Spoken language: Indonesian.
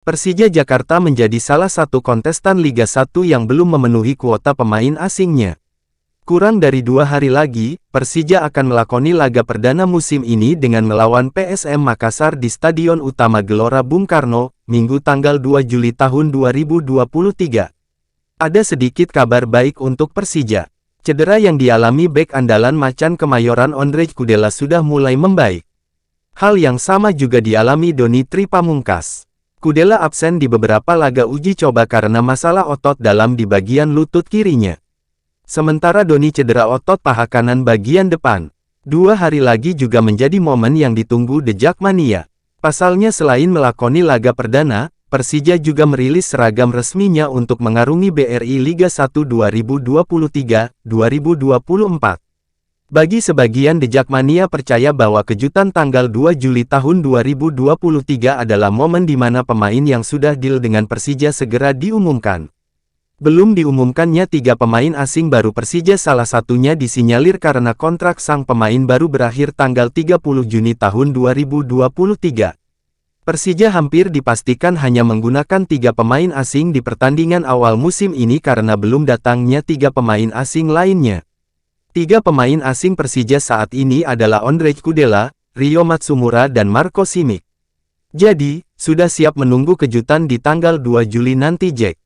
Persija Jakarta menjadi salah satu kontestan Liga 1 yang belum memenuhi kuota pemain asingnya. Kurang dari 2 hari lagi, Persija akan melakoni laga perdana musim ini dengan melawan PSM Makassar di Stadion Utama Gelora Bung Karno, Minggu tanggal 2 Juli tahun 2023. Ada sedikit kabar baik untuk Persija. Cedera yang dialami bek andalan Macan Kemayoran Ondrej Kudela sudah mulai membaik. Hal yang sama juga dialami Doni Tri Pamungkas. Kudela absen di beberapa laga uji coba karena masalah otot dalam di bagian lutut kirinya. Sementara Doni cedera otot paha kanan bagian depan. 2 hari lagi juga menjadi momen yang ditunggu The Jackmania. Pasalnya selain melakoni laga perdana, Persija juga merilis seragam resminya untuk mengarungi BRI Liga 1 2023-2024. Bagi sebagian The Jackmania percaya bahwa kejutan tanggal 2 Juli tahun 2023 adalah momen di mana pemain yang sudah deal dengan Persija segera diumumkan. Belum diumumkannya 3 pemain asing baru Persija, salah satunya disinyalir karena kontrak sang pemain baru berakhir tanggal 30 Juni tahun 2023. Persija hampir dipastikan hanya menggunakan 3 pemain asing di pertandingan awal musim ini karena belum datangnya 3 pemain asing lainnya. 3 pemain asing Persija saat ini adalah Ondrej Kudela, Rio Matsumura dan Marco Simic. Jadi, sudah siap menunggu kejutan di tanggal 2 Juli nanti Jack.